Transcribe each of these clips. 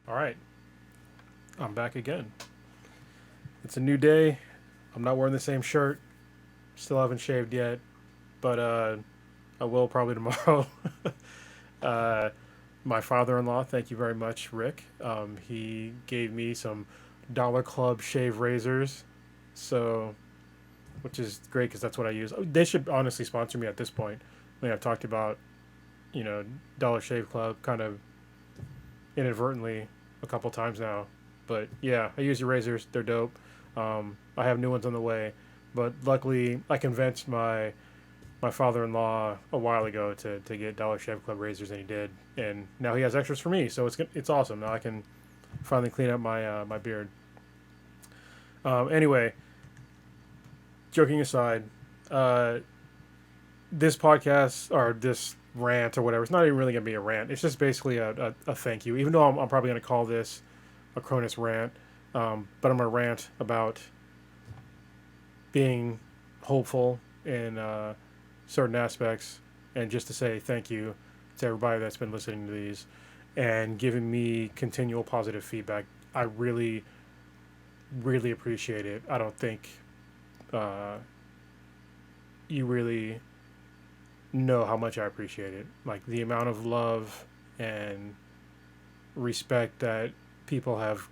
All right, I'm back again. It's a new day. I'm not wearing the same shirt. Still haven't shaved yet, but I will probably tomorrow. uh, my father-in-law, thank you very much, Rick. He gave me some Dollar Club shave razors, so which is great because that's what I use. They should honestly sponsor me at this point. I mean, I've talked about you know Dollar Shave Club kind of inadvertently a couple times now. But yeah, I use your razors. They're dope. I have new ones on the way, but luckily I convinced my father-in-law a while ago to get Dollar Shave Club razors, and he did. And now he has extras for me, so it's awesome. Now I can finally clean up my beard. Anyway, joking aside, uh, this podcast or this rant or whatever, it's not even really gonna be a rant. It's just basically a thank you. Even though I'm probably gonna call this a Kr0nus rant, but I'm gonna rant about being hopeful in certain aspects, and just to say thank you to everybody that's been listening to these and giving me continual positive feedback. I really, really appreciate it. I don't think uh, you really know how much I appreciate it. Like the amount of love and respect that people have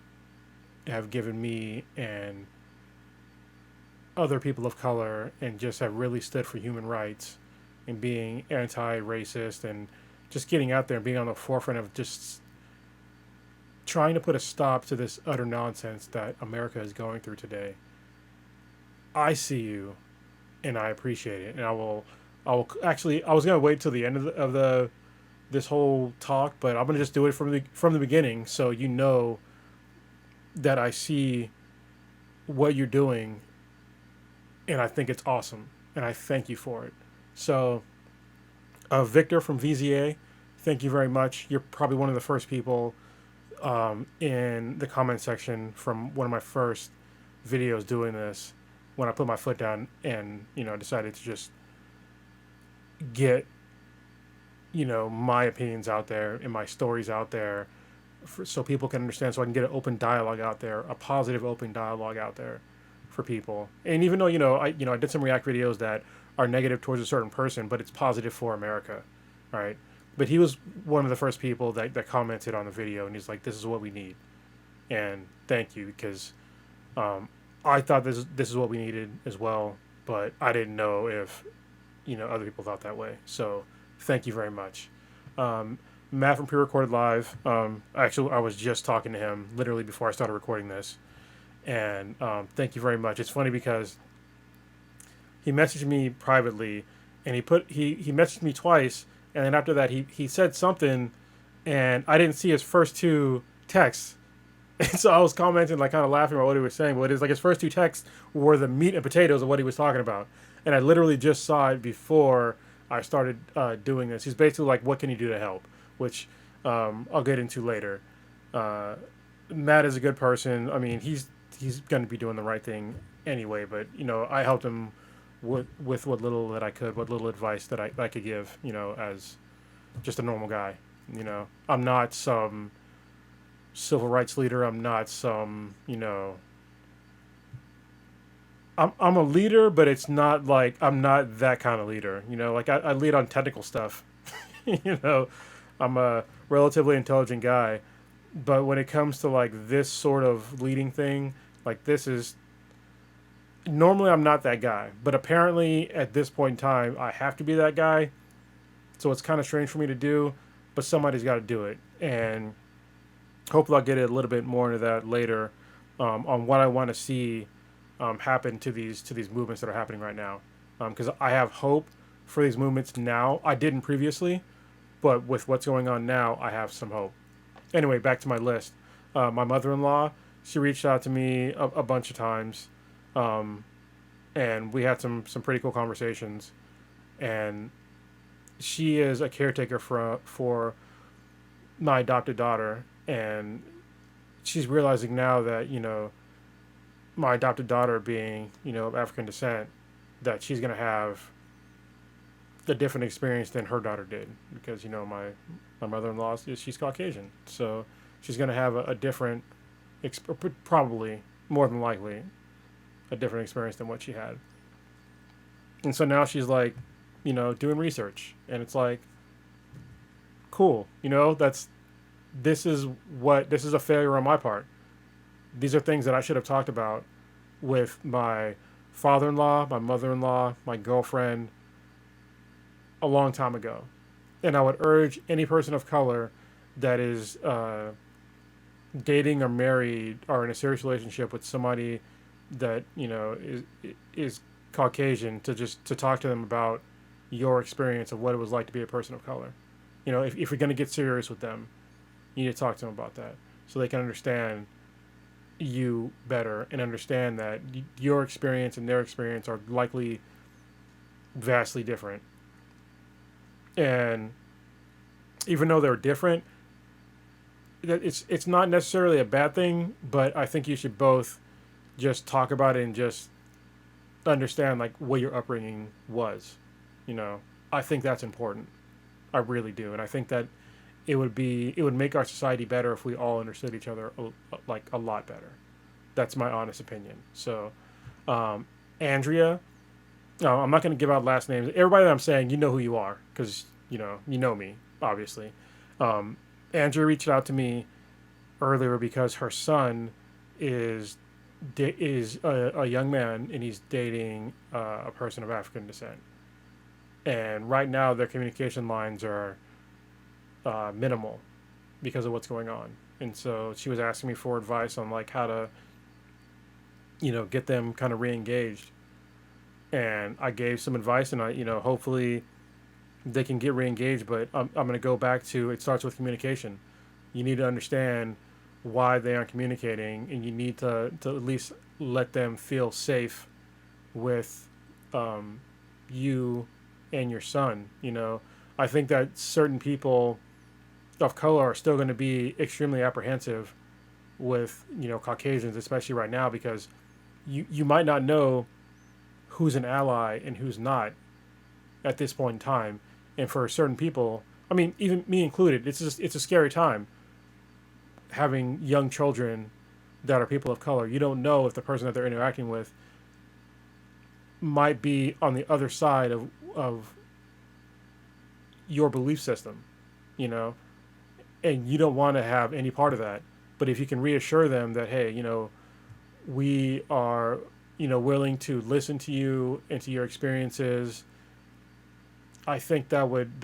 given me and other people of color, and just have really stood for human rights and being anti-racist and just getting out there and being on the forefront of just trying to put a stop to this utter nonsense that America is going through today. I see you, and I appreciate it, and I will actually. I was gonna wait till the end of the this whole talk, but I'm gonna just do it from the beginning, so you know that I see what you're doing, and I think it's awesome, and I thank you for it. So, Victor from VZA, thank you very much. You're probably one of the first people in the comment section from one of my first videos doing this, when I put my foot down and decided to just get my opinions out there and my stories out there, so people can understand, so I can get an open dialogue out there, a positive open dialogue out there for people. And even though I did some react videos that are negative towards a certain person, but it's positive for America, right? But he was one of the first people that commented on the video, and he's like, "This is what we need," and thank you, because um, I thought this is what we needed as well, but I didn't know if other people thought that way. So thank you very much. Um, Matt from Pre-Recorded Live. Actually, I was just talking to him literally before I started recording this, and thank you very much. It's funny because he messaged me privately, and he messaged me twice, and then after that he said something, and I didn't see his first two texts. And so I was commenting, like kind of laughing about what he was saying, but it's like his first two texts were the meat and potatoes of what he was talking about, and I literally just saw it before I started doing this. He's basically like, "What can you do to help?" Which I'll get into later. Uh, Matt is a good person. I mean, he's going to be doing the right thing anyway. But I helped him with what little that I could, what little advice that I could give. As just a normal guy. I'm not some civil rights leader. I'm not some. I'm a leader, but it's not like I'm not that kind of leader. Like I lead on technical stuff. you know, I'm a relatively intelligent guy, but when it comes to like this sort of leading thing, like this is normally I'm not that guy, but apparently at this point in time I have to be that guy. So it's kind of strange for me to do, but somebody's got to do it, and hopefully I'll get a little bit more into that later, on what I want to see happen to these movements that are happening right now, because I have hope for these movements now. I didn't previously, but with what's going on now, I have some hope. Anyway, back to my list. My mother-in-law, she reached out to me a bunch of times, um, and we had some pretty cool conversations. And she is a caretaker for my adopted daughter, and she's realizing now that my adopted daughter being of African descent, that she's gonna have a different experience than her daughter did, because my mother-in-law, she's Caucasian, so she's going to have a different, probably more than likely, a different experience than what she had. And so now she's like, doing research, and it's like, cool, this is a failure on my part. These are things that I should have talked about with my father-in-law, my mother-in-law, my girlfriend a long time ago. And I would urge any person of color that is dating or married or in a serious relationship with somebody that is Caucasian to talk to them about your experience of what it was like to be a person of color. If you're going to get serious with them, you need to talk to them about that so they can understand you better and understand that your experience and their experience are likely vastly different. And even though they're different, it's not necessarily a bad thing, but I think you should both just talk about it and just understand like what your upbringing was. I think that's important. I really do, and I think that it would make our society better if we all understood each other like a lot better. That's my honest opinion. So, Andrea, no, I'm not going to give out last names. Everybody that I'm saying, you know who you are because you know me, obviously. Andrea reached out to me earlier because her son is a young man and he's dating a person of African descent. And right now their communication lines are minimal because of what's going on. And so she was asking me for advice on like how to, get them kind of re-engaged. And I gave some advice, and hopefully they can get re-engaged. But I'm going to go back to it starts with communication. You need to understand why they aren't communicating, and you need to at least let them feel safe with you and your son. I think that certain people of color are still going to be extremely apprehensive with Caucasians, especially right now, because you might not know who's an ally and who's not at this point in time. And for certain people, I mean, even me included, it's a scary time having young children that are people of color. You don't know if the person that they're interacting with might be on the other side of your belief system, and you don't want to have any part of that. But if you can reassure them that, hey, we are, willing to listen to you and to your experiences, I think that would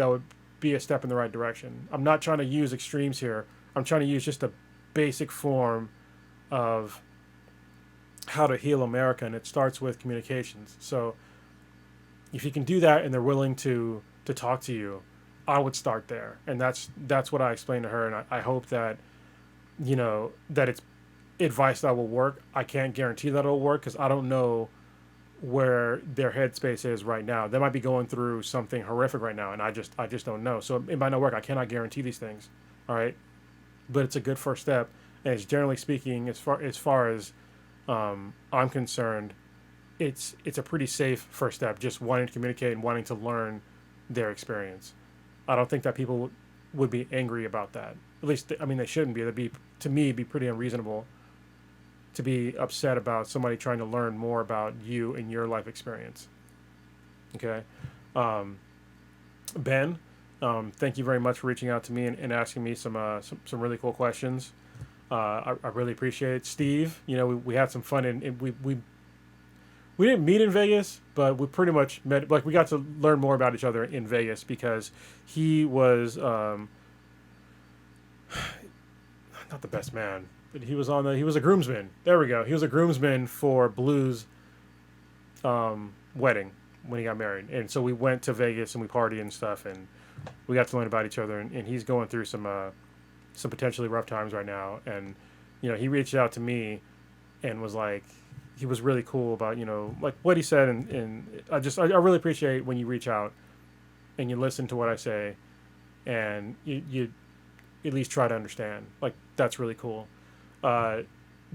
be a step in the right direction. I'm not trying to use extremes here. I'm trying to use just a basic form of how to heal America, and it starts with communications. So if you can do that and they're willing to talk to you, I would start there. And that's what I explained to her, and I hope that that it's advice that will work. I can't guarantee that it'll work because I don't know where their headspace is right now. They might be going through something horrific right now, and I just don't know. So it might not work. I cannot guarantee these things. All right, but it's a good first step, and it's generally speaking, as far as I'm concerned, it's a pretty safe first step. Just wanting to communicate and wanting to learn their experience. I don't think that people would be angry about that. At least, I mean, they shouldn't be. That'd be, to me, be pretty unreasonable to be upset about somebody trying to learn more about you and your life experience. Okay, Ben, thank you very much for reaching out to me and asking me some really cool questions. I really appreciate it. Steve, we had some fun, and we didn't meet in Vegas, but we pretty much met. Like, we got to learn more about each other in Vegas because he was not the best man, but he was a groomsman. There we go. He was a groomsman for Blue's wedding when he got married, and so we went to Vegas and we partied and stuff, and we got to learn about each other. And he's going through some potentially rough times right now, and he reached out to me and was like, he was really cool about like what he said, and I really appreciate when you reach out and you listen to what I say, and you at least try to understand. Like, that's really cool.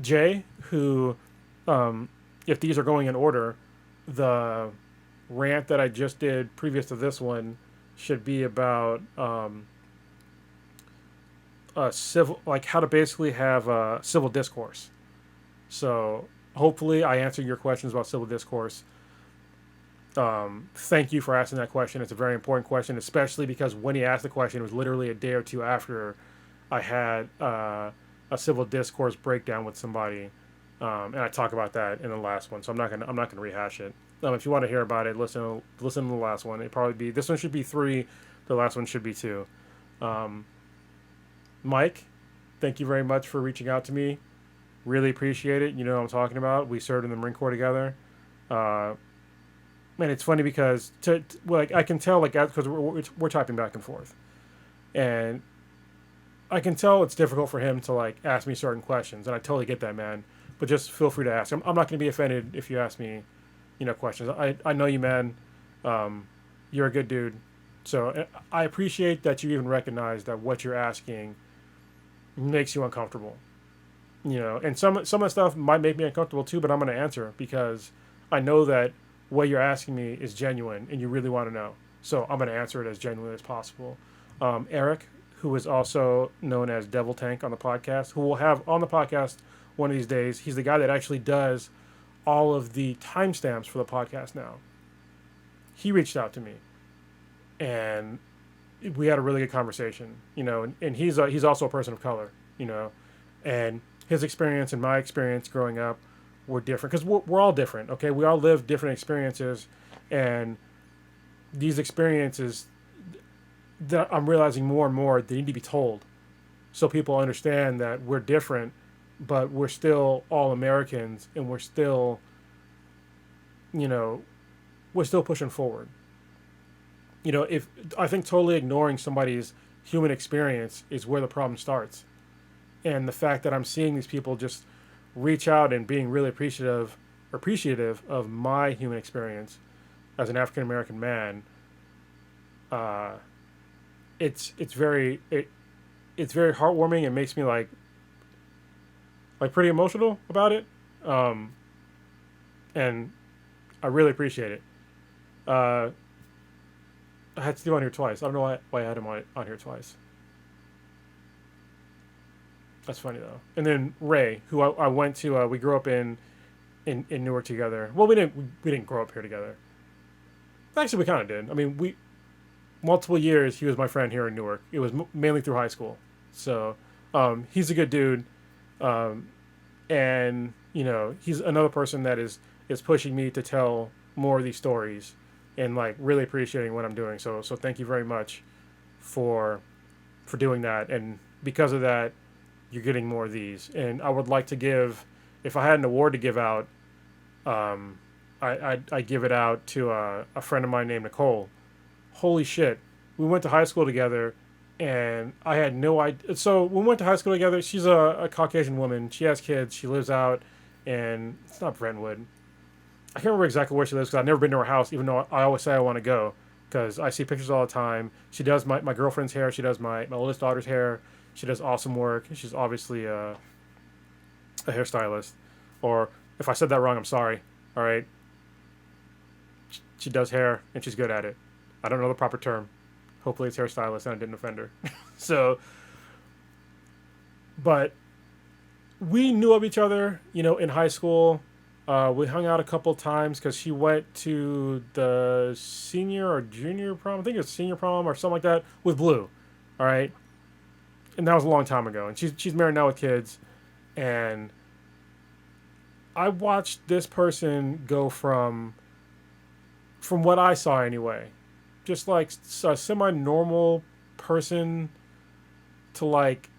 Jay, who, if these are going in order, the rant that I just did previous to this one should be about civil, like how to basically have a civil discourse. So hopefully I answered your questions about civil discourse. Thank you for asking that question. It's a very important question, especially because when he asked the question, it was literally a day or two after I had a civil discourse breakdown with somebody, and I talk about that in the last one. So I'm not gonna rehash it. If you want to hear about it, listen to the last one. It probably be this one should be 3, the last one should be 2. Um, Mike, thank you very much for reaching out to me. Really appreciate it. You know what I'm talking about. We served in the Marine Corps together. Uh, and it's funny because like I can tell like because we're typing back and forth, and I can tell it's difficult for him to like ask me certain questions, and I totally get that, man. But just feel free to ask. I'm not going to be offended if you ask me, questions. I know you, man. Um, you're a good dude, so I appreciate that you even recognize that what you're asking makes you uncomfortable. And some of the stuff might make me uncomfortable too, but I'm going to answer because I know that what you're asking me is genuine and you really want to know. So I'm going to answer it as genuinely as possible. Eric, who is also known as Devil Tank on the podcast, who will have on the podcast one of these days. He's the guy that actually does all of the timestamps for the podcast now. He reached out to me, and we had a really good conversation. And he's also a person of color. And his experience and my experience growing up were different because we're all different. Okay, we all live different experiences, and these experiences that I'm realizing more and more they need to be told so people understand that we're different, but we're still all Americans, and you know we're still pushing forward. If I think totally ignoring somebody's human experience is where the problem starts, and the fact that I'm seeing these people just reach out and being really appreciative of my human experience as an African American man, uh, it's very heartwarming. It makes me like pretty emotional about it, and I really appreciate it. Uh, I had Steve on here twice. I don't know why I had him on here twice. That's funny though. And then Ray, who I went to, we grew up in Newark together. Well, we didn't grow up here together. Actually, we kind of did. I mean, we multiple years he was my friend here in Newark. It was mainly through high school. So he's a good dude, and he's another person that is pushing me to tell more of these stories and like really appreciating what I'm doing. So thank you very much for doing that. And because of that, you're getting more of these. And I would like to give, if I had an award to give out, I give it out to a friend of mine named Nicole. Holy shit, we went to high school together, and I had no idea. So when we went to high school together, she's a Caucasian woman. She has kids. She lives out, and it's not Brentwood. I can't remember exactly where she lives because I've never been to her house, even though I always say I want to go because I see pictures all the time. She does my girlfriend's hair. She does my oldest daughter's hair. She does awesome work. She's obviously a hairstylist. Or if I said that wrong, I'm sorry. All right. She does hair, and she's good at it. I don't know the proper term. Hopefully it's hairstylist, and I didn't offend her. So, but we knew of each other, in high school. We hung out a couple times because she went to the senior or junior prom. I think it was senior prom or something like that with Blue. All right. And that was a long time ago. And she's married now with kids. And I watched this person go from what I saw anyway, just like a semi-normal person to like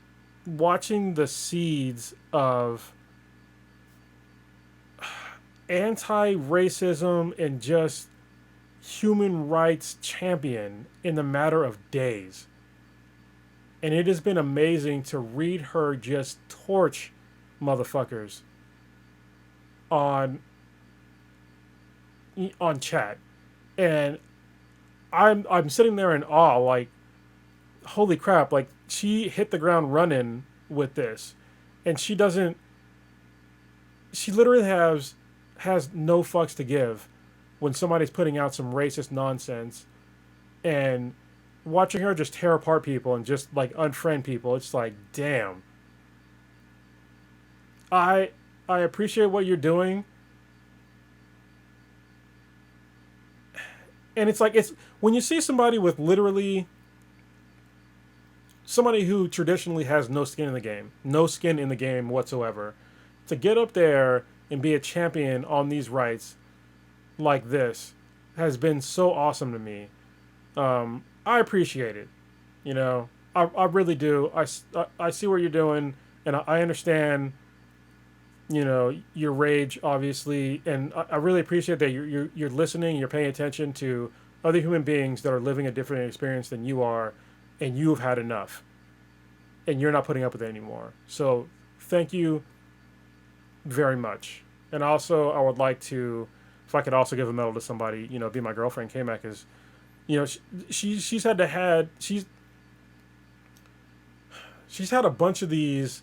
watching the seeds of anti-racism and just human rights champion in the matter of days. And it has been amazing to read her just torch motherfuckers on chat. And I'm sitting there in awe, like, holy crap, like she hit the ground running with this. And she literally has no fucks to give when somebody's putting out some racist nonsense and watching her just tear apart people and just like unfriend people, it's like, damn. I I appreciate what you're doing, and it's like it's when you see somebody with literally somebody who traditionally has no skin in the game, no skin in the game whatsoever, to get up there and be a champion on these rights like this has been so awesome to me. I appreciate it. You know, I really do. I see what you're doing, and I understand. You know your rage, obviously, and I really appreciate that you're listening. You're paying attention to other human beings that are living a different experience than you are, and you've had enough, and you're not putting up with it anymore. So, thank you very much. And also, I would like to, if I could also give a medal to somebody, you know, be my girlfriend, K-Mac, is, you know, she's had to had she's had a bunch of these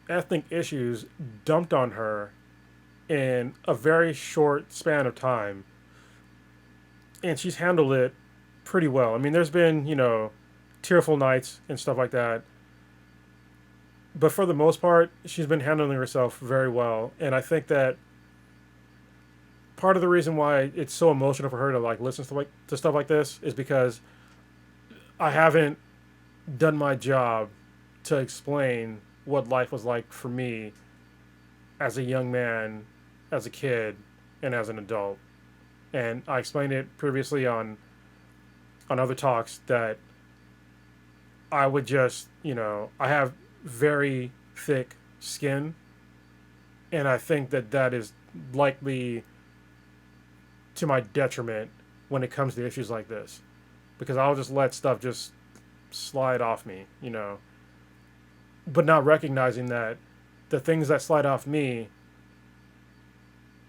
ethnic issues dumped on her in a very short span of time, and she's handled it pretty well. I mean, there's been, you know, tearful nights and stuff like that, but for the most part, she's been handling herself very well. And I think that part of the reason why it's so emotional for her to like listen to stuff like this is because I haven't done my job to explain what life was like for me as a young man, as a kid, and as an adult. And I explained it previously on other talks that I would just, you know, I have very thick skin, and I think that that is likely to my detriment when it comes to issues like this, because I'll just let stuff just slide off me, you know, but not recognizing that the things that slide off me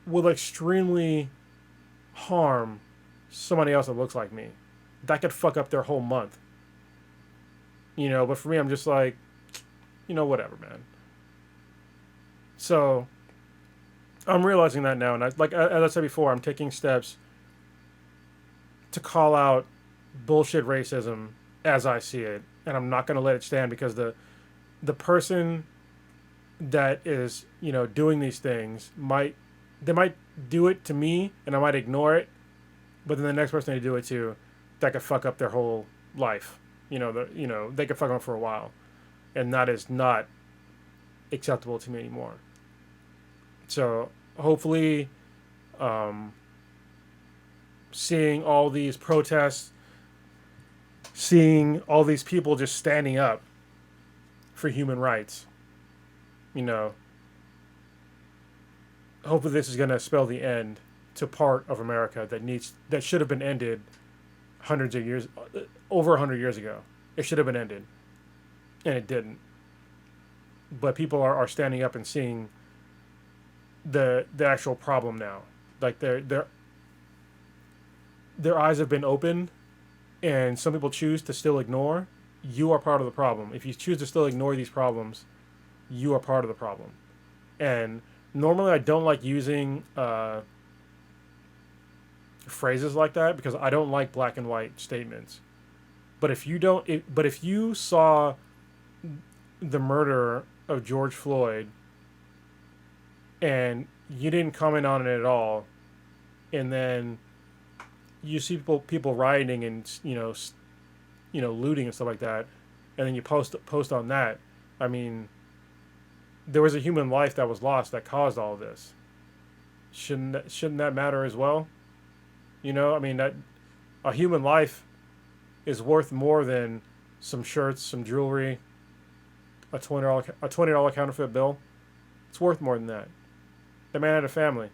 will extremely harm somebody else that looks like me. That could fuck up their whole month, you know. But for me, I'm just like, you know, whatever, man. So I'm realizing that now, and like as I said before, I'm taking steps to call out bullshit racism as I see it, and I'm not gonna let it stand, because the person that is, you know, doing these things might do it to me and I might ignore it, but then the next person they do it to, that could fuck up their whole life. You know, they could fuck them for a while, and that is not acceptable to me anymore. So hopefully, um, seeing all these protests, seeing all these people just standing up for human rights, you know, hopefully this is going to spell the end to part of America that should have been ended hundreds of years, over 100 years ago. It should have been ended, and it didn't. But people are standing up and seeing the actual problem now. Like their eyes have been opened, and some people choose to still ignore. You are part of the problem. If you choose to still ignore these problems, you are part of the problem. And normally I don't like using phrases like that, because I don't like black and white statements. But if you saw the murder of George Floyd and you didn't comment on it at all, and then you see people rioting and, you know, looting and stuff like that, and then you post on that, I mean, there was a human life that was lost that caused all of this. Shouldn't that matter as well? You know, I mean, that a human life is worth more than some shirts, some jewelry, a $20 counterfeit bill. It's worth more than that. The man had a family.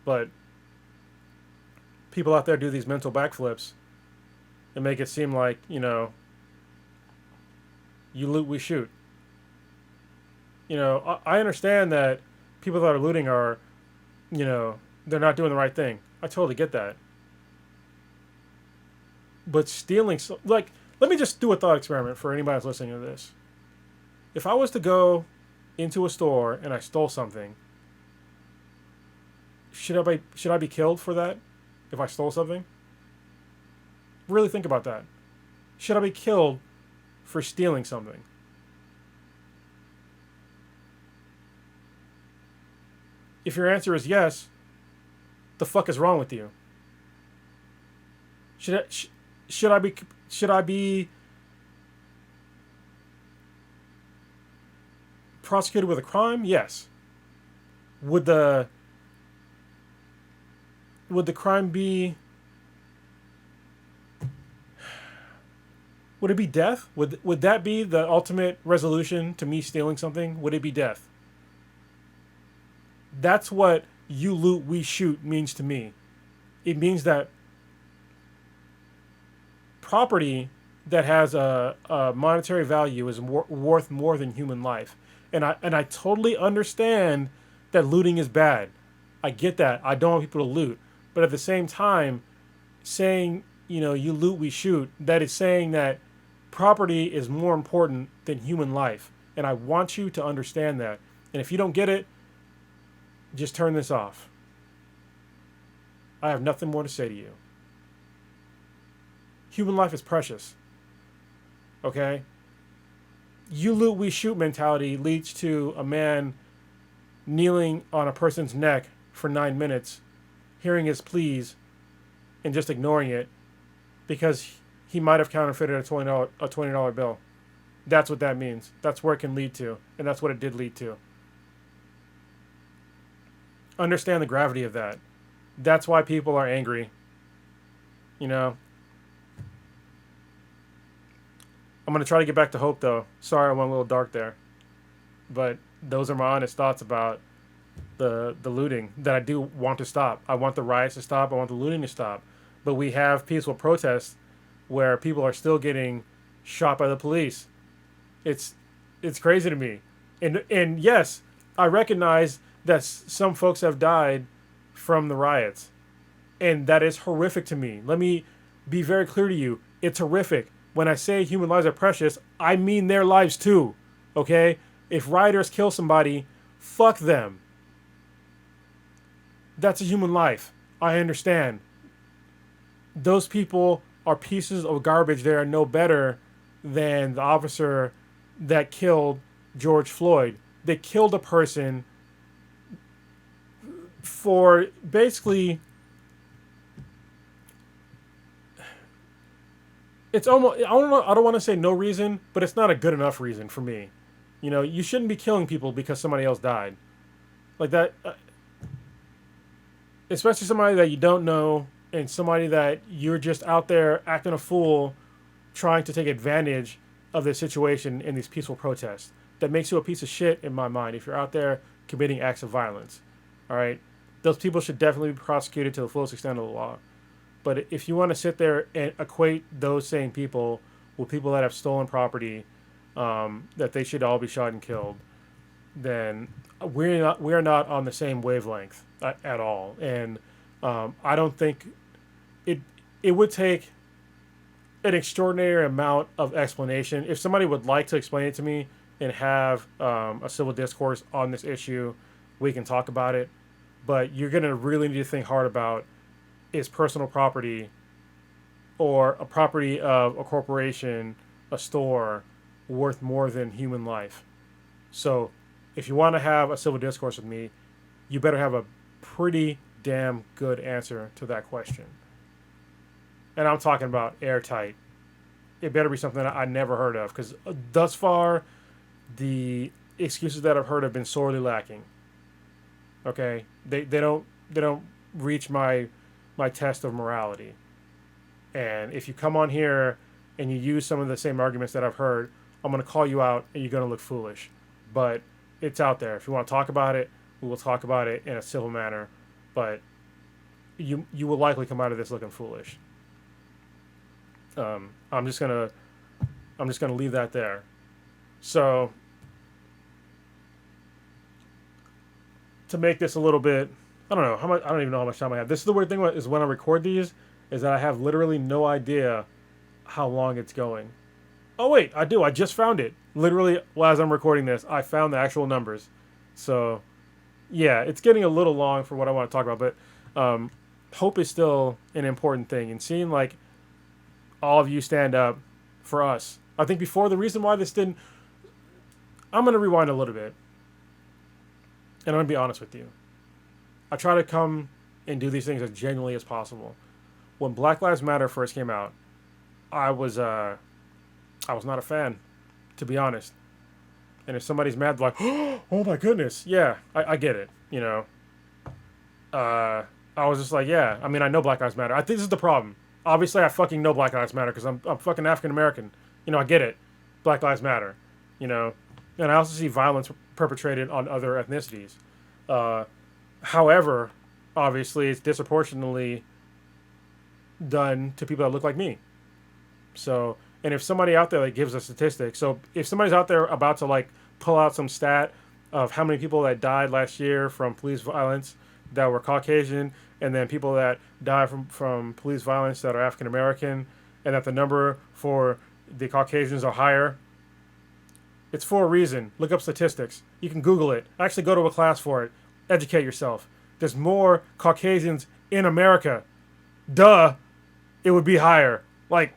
But people out there do these mental backflips and make it seem like, you know, you loot, we shoot. You know, I understand that people that are looting are, you know, they're not doing the right thing. I totally get that. But stealing, like, let me just do a thought experiment for anybody that's listening to this. If I was to go into a store and I stole something, should I be killed for that? If I stole something? Really think about that. Should I be killed for stealing something? If your answer is yes, the fuck is wrong with you? Should I, should I be should I be prosecuted with a crime? Yes. Would the would the crime be would it be death? Would that be the ultimate resolution to me stealing something? Would it be death? That's what you loot, we shoot means to me. It means that property that has a monetary value is worth more than human life. And I totally understand that looting is bad. I get that. I don't want people to loot. But at the same time, saying, you loot, we shoot, that is saying that property is more important than human life. And I want you to understand that. And if you don't get it, just turn this off. I have nothing more to say to you. Human life is precious. Okay? You loot, we shoot mentality leads to a man kneeling on a person's neck for 9 minutes, hearing his pleas, and just ignoring it because he might have counterfeited a $20 bill. That's what that means. That's where it can lead to, and that's what it did lead to. Understand the gravity of that. That's why people are angry. I'm going to try to get back to hope, though. Sorry I went a little dark there. But those are my honest thoughts about the looting that I do want to stop. I want the riots to stop. I want the looting to stop. But we have peaceful protests where people are still getting shot by the police. It's crazy to me. And yes, I recognize that some folks have died from the riots. And that is horrific to me. Let me be very clear to you. It's horrific. When I say human lives are precious, I mean their lives too. Okay? If rioters kill somebody, fuck them. That's a human life. I understand. Those people are pieces of garbage. They are no better than the officer that killed George Floyd. They killed a person for basically, it's almost, I don't want to say no reason, but it's not a good enough reason for me. You shouldn't be killing people because somebody else died. Like that, especially somebody that you don't know and somebody that you're just out there acting a fool trying to take advantage of the situation in these peaceful protests. That makes you a piece of shit in my mind if you're out there committing acts of violence. All right? Those people should definitely be prosecuted to the fullest extent of the law. But if you want to sit there and equate those same people with people that have stolen property, that they should all be shot and killed, then we're not on the same wavelength at all. And I don't think it would take an extraordinary amount of explanation. If somebody would like to explain it to me and have a civil discourse on this issue, we can talk about it. But you're going to really need to think hard about, is personal property or a property of a corporation, a store, worth more than human life? So if you want to have a civil discourse with me, you better have a pretty damn good answer to that question. And I'm talking about airtight. It better be something that I never heard of, because thus far, the excuses that I've heard have been sorely lacking. Okay, they don't reach my test of morality. And if you come on here and you use some of the same arguments that I've heard, I'm going to call you out and you're going to look foolish. But it's out there. If you want to talk about it, we will talk about it in a civil manner. But you will likely come out of this looking foolish. I'm just gonna leave that there. So to make this a little bit, I don't know how much. I don't even know how much time I have. This is the weird thing is when I record these, is that I have literally no idea how long it's going. Oh wait, I do. I just found it. Literally, as I'm recording this, I found the actual numbers. So yeah, it's getting a little long for what I want to talk about, but hope is still an important thing. And seeing like all of you stand up for us. I think before, the reason why this didn't, I'm going to rewind a little bit. And I'm going to be honest with you. I try to come and do these things as genuinely as possible. When Black Lives Matter first came out, I was not a fan, to be honest. And if somebody's mad, like, oh my goodness, yeah, I get it, you know. I was just like, yeah, I mean, I know Black Lives Matter. I think this is the problem. Obviously, I fucking know Black Lives Matter because I'm fucking African American. You know, I get it. Black Lives Matter, you know. And I also see violence perpetrated on other ethnicities. However, obviously, it's disproportionately done to people that look like me. So, and if somebody out there like gives a statistic, so if somebody's out there about to like pull out some stat of how many people that died last year from police violence that were Caucasian, and then people that die from police violence that are African American, and that the number for the Caucasians are higher, it's for a reason. Look up statistics. You can Google it. Actually, go to a class for it. Educate yourself. There's more Caucasians in America. Duh, it would be higher. Like,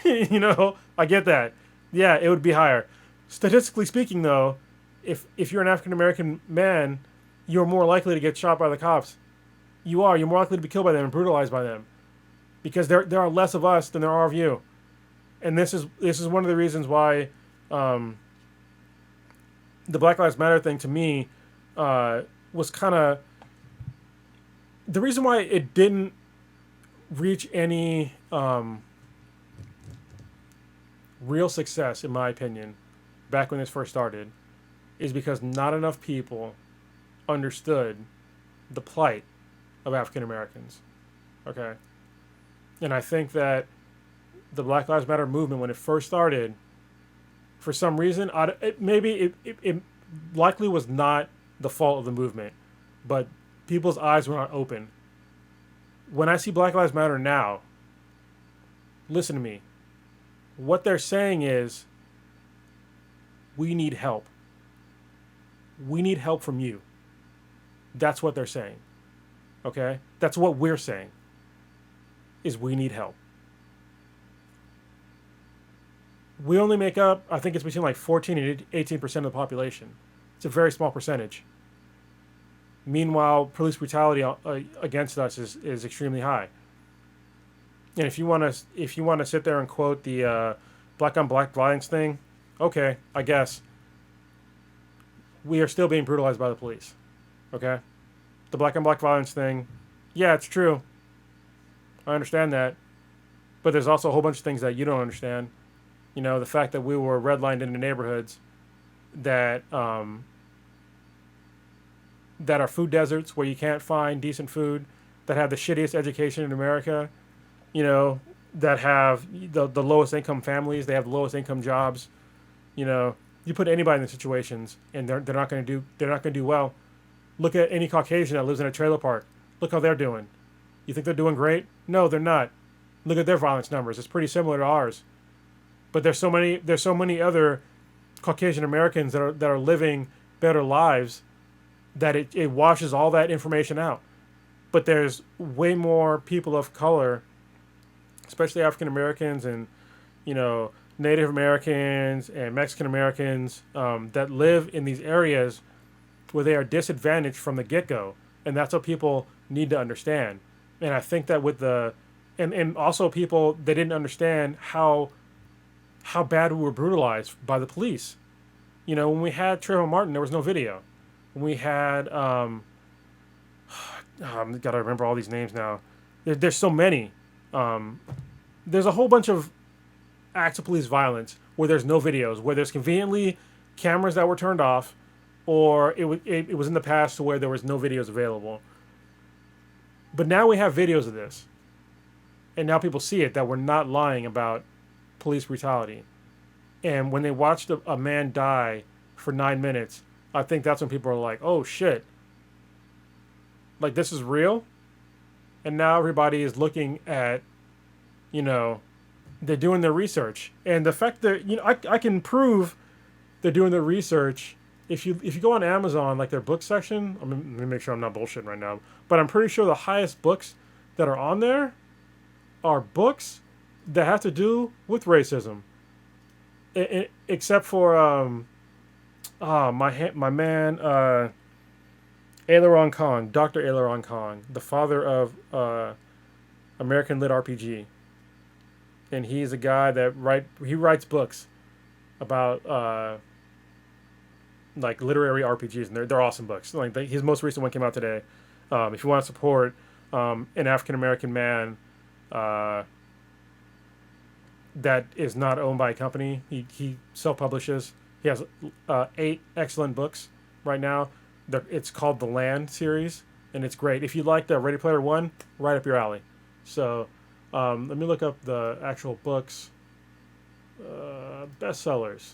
you know, I get that. Yeah, it would be higher. Statistically speaking, though, if you're an African American man, you're more likely to get shot by the cops. You're more likely to be killed by them and brutalized by them, because there are less of us than there are of you. And this is one of the reasons why the Black Lives Matter thing to me was kind of the reason why it didn't reach any real success, in my opinion, back when this first started, is because not enough people understood the plight of African Americans. Okay? And I think that the Black Lives Matter movement, when it first started, for some reason, it likely was not the fault of the movement, but people's eyes were not open. When I see Black Lives Matter now, listen to me. What they're saying is, we need help. We need help from you. That's what they're saying. Okay? That's what we're saying, is we need help. We only make up, I think it's between like 14 and 18% of the population. It's a very small percentage. Meanwhile, police brutality against us is extremely high. And if you want to sit there and quote the black on black violence thing, okay, I guess we are still being brutalized by the police. Okay, the black on black violence thing, yeah, it's true. I understand that, but there's also a whole bunch of things that you don't understand. You know, the fact that we were redlined into neighborhoods that that are food deserts where you can't find decent food, that have the shittiest education in America, you know, that have the lowest income families, they have the lowest income jobs. You know, you put anybody in the situations and they're not going to do well. Look at any Caucasian that lives in a trailer park. Look how they're doing. You think they're doing great? No, they're not. Look at their violence numbers. It's pretty similar to ours. But there's so many other Caucasian Americans that are living better lives that it washes all that information out. But there's way more people of color, especially African Americans and, you know, Native Americans and Mexican Americans that live in these areas where they are disadvantaged from the get-go. And that's what people need to understand. And I think that with and also people, they didn't understand how bad we were brutalized by the police. You know, when we had Trayvon Martin, there was no video. When we had, gotta remember all these names now. There's so many. There's a whole bunch of acts of police violence where there's no videos, where there's conveniently cameras that were turned off, or it was in the past to where there was no videos available. But now we have videos of this. And now people see it, that we're not lying about police brutality. And when they watched a man die for 9 minutes, I think that's when people are like, oh shit. Like, this is real? And now everybody is looking at, you know, they're doing their research. And the fact that, you know, I can prove they're doing their research. If you go on Amazon, like their book section, let me make sure I'm not bullshitting right now, but I'm pretty sure the highest books that are on there are books that have to do with racism, except for my man Aileron Kong, Dr. Aileron Kong, the father of American Lit RPG, and he's a guy that he writes books about like literary RPGs, and they're awesome books. Like his most recent one came out today. If you want to support an African American man uh, that is not owned by a company, he self publishes. He has 8 excellent books right now. It's called the Land series, and it's great. If you like the Ready Player One, right up your alley. So let me look up the actual books. Bestsellers.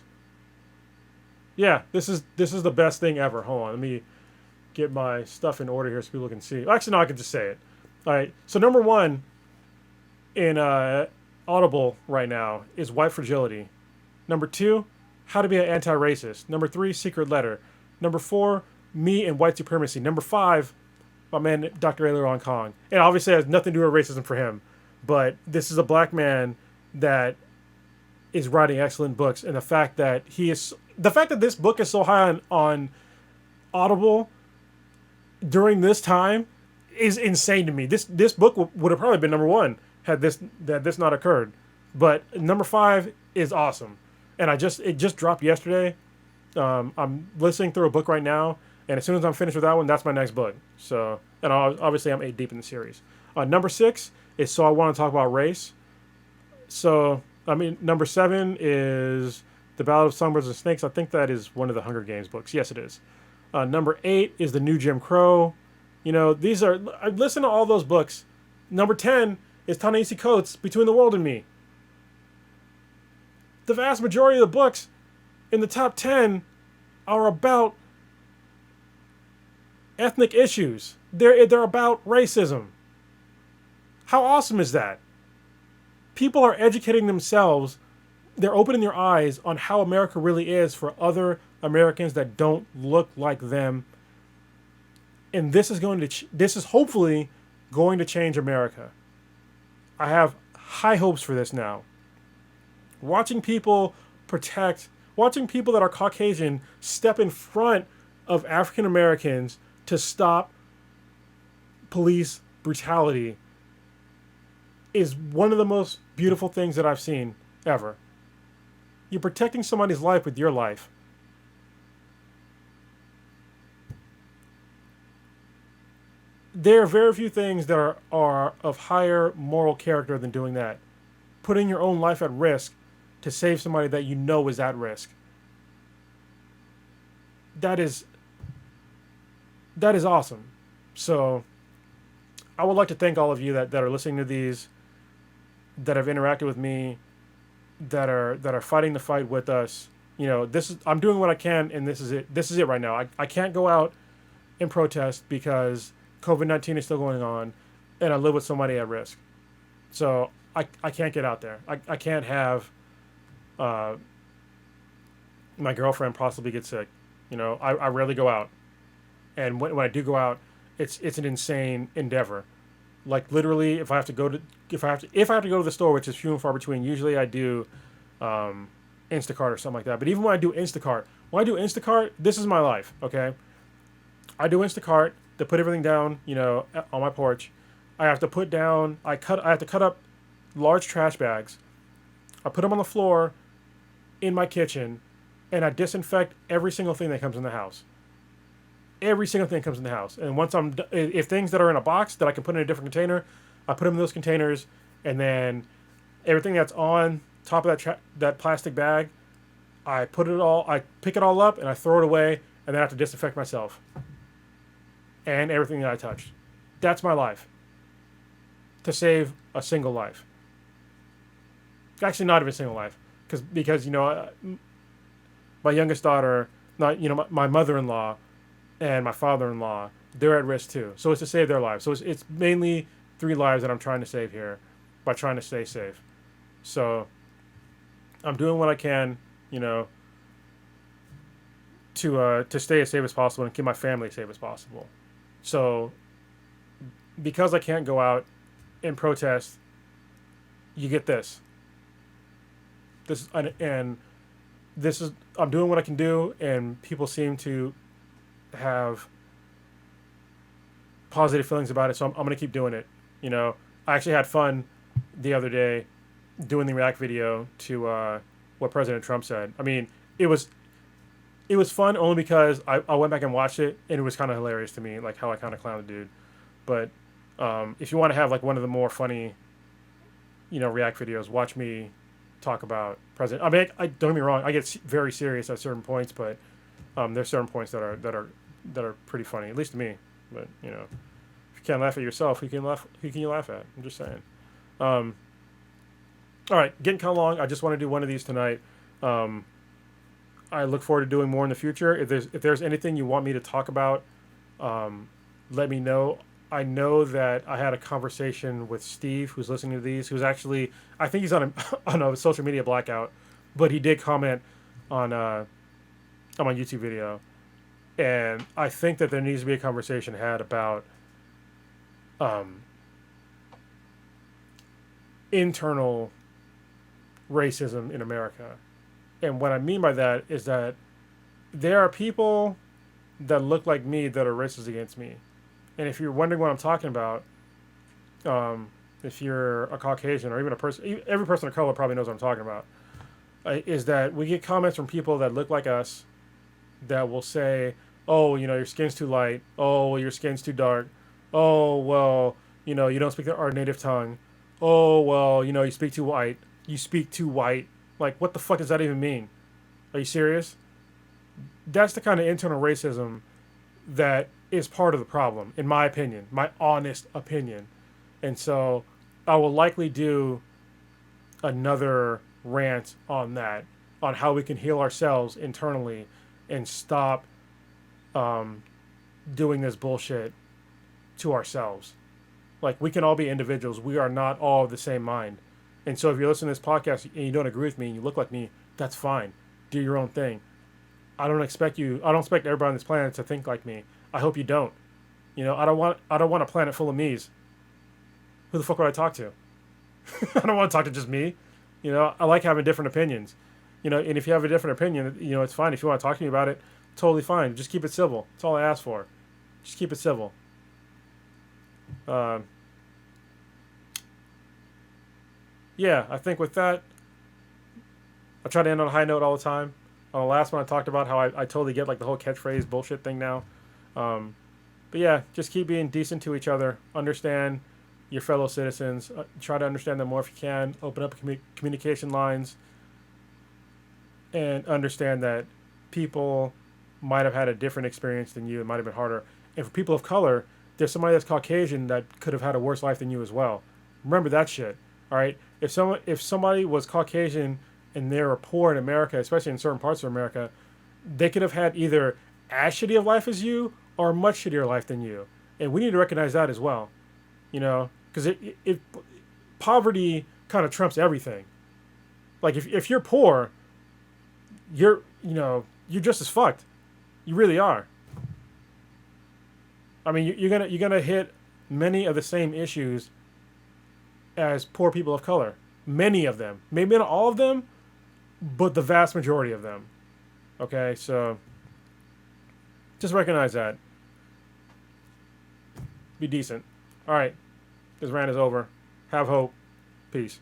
Yeah, this is the best thing ever. Hold on, let me get my stuff in order here so people can see. Actually, no, I can just say it. All right. So number one in Audible right now is White Fragility. Number 2, How to Be an Anti-Racist. Number 3, Secret Letter. Number 4, Me and White Supremacy. Number 5, my man Dr. Aileron Kong. And obviously it has nothing to do with racism for him, but this is a black man that is writing excellent books, and the fact that this book is so high on Audible during this time is insane to me. This book would have probably been number 1 had this not occurred, but number 5 is awesome, and it just dropped yesterday. I'm listening through a book right now, and as soon as I'm finished with that one, that's my next book. So, and obviously I'm 8 deep in the series. Number 6 is So I Want to Talk About Race. So I mean, number 7 is The Ballad of Songbirds and Snakes. I think that is one of the Hunger Games books. Yes, it is. Number 8 is The New Jim Crow. You know, I listen to all those books. Number 10 is Ta-Nehisi Coates' Between the World and Me. The vast majority of the books in the top 10 are about ethnic issues. They're about racism. How awesome is that? People are educating themselves. They're opening their eyes on how America really is for other Americans that don't look like them. And this is hopefully going to change America. I have high hopes for this now. Watching people that are Caucasian step in front of African Americans to stop police brutality is one of the most beautiful things that I've seen ever. You're protecting somebody's life with your life. There are very few things that are of higher moral character than doing that. Putting your own life at risk to save somebody that you know is at risk. That is awesome. So I would like to thank all of you that are listening to these, that have interacted with me, that are fighting the fight with us. You know, I'm doing what I can, and this is it. This is it right now. I can't go out and protest because COVID-19 is still going on, and I live with somebody at risk. So I can't get out there. I can't have my girlfriend possibly get sick. You know, I rarely go out, and when I do go out, it's an insane endeavor. Like literally, if I have to go to the store, which is few and far between. Usually I do Instacart or something like that. But even when I do Instacart, this is my life. Okay, I do Instacart to put everything down, you know, on my porch. I have to cut up large trash bags. I put them on the floor in my kitchen, and I disinfect every single thing that comes in the house. Every single thing comes in the house. And if things that are in a box that I can put in a different container, I put them in those containers, and then everything that's on top of that plastic bag, I pick it all up, and I throw it away, and then I have to disinfect myself. And everything that I touch. That's my life. To save a single life. Actually, not even a single life. Because you know, my youngest daughter, my mother-in-law, and my father-in-law, they're at risk too. So it's to save their lives. So it's mainly 3 lives that I'm trying to save here by trying to stay safe. So I'm doing what I can, you know, to stay as safe as possible and keep my family as safe as possible. So because I can't go out and protest, you get this. And this is I'm doing what I can do, and people seem to have positive feelings about it. So I'm going to keep doing it. You know, I actually had fun the other day doing the react video to what President Trump said. I mean, it was it was fun only because I went back and watched it, and it was kind of hilarious to me, like how I kind of clowned the dude. But if you want to have like one of the more funny, react videos, watch me talk about President. I mean, I don't get me wrong, I get very serious at certain points, but there's certain points that are pretty funny, at least to me. But if you can't laugh at yourself, who can you laugh at? I'm just saying. Um, all right, getting kind of long. I just want to do one of these tonight. Um, I look forward to doing more in the future. If there's anything you want me to talk about, let me know. I know that I had a conversation with Steve, who's listening to these, who's actually, I think he's on a on a social media blackout, but he did comment on my YouTube video, and I think that there needs to be a conversation had about um, internal racism in America. And what I mean by that is that there are people that look like me that are racist against me. And if you're wondering what I'm talking about, if you're a Caucasian or even a person, every person of color probably knows what I'm talking about, is that we get comments from people that look like us that will say, oh, your skin's too light. Oh, well, your skin's too dark. Oh, well, you don't speak our native tongue. Oh, well, you speak too white. You speak too white. Like, what the fuck does that even mean? Are you serious? That's the kind of internal racism that is part of the problem, in my opinion, my honest opinion. And so I will likely do another rant on that, on how we can heal ourselves internally and stop um, doing this bullshit to ourselves. Like, we can all be individuals. We are not all of the same mind. And so if you're listening to this podcast and you don't agree with me and you look like me, that's fine. Do your own thing. I don't expect everybody on this planet to think like me. I hope you don't. I don't want a planet full of me's. Who the fuck would I talk to? I don't want to talk to just me. I like having different opinions. And if you have a different opinion, it's fine. If you want to talk to me about it, totally fine. Just keep it civil. That's all I ask for. Just keep it civil. Yeah, I think with that, I try to end on a high note all the time. On the last one, I talked about how I totally get like the whole catchphrase bullshit thing now. But yeah, just keep being decent to each other. Understand your fellow citizens. Try to understand them more if you can. Open up communication lines. And understand that people might have had a different experience than you. It might have been harder. And for people of color, there's somebody that's Caucasian that could have had a worse life than you as well. Remember that shit. All right? If somebody was Caucasian and they were poor in America, especially in certain parts of America, they could have had either as shitty of life as you or a much shittier life than you. And we need to recognize that as well. Because poverty kind of trumps everything. Like if you're poor, you're just as fucked. You really are. I mean, you're gonna hit many of the same issues as poor people of color. Many of them, maybe not all of them, but the vast majority of them. Okay, so just recognize that. Be decent. All right, this rant is over. Have hope. Peace.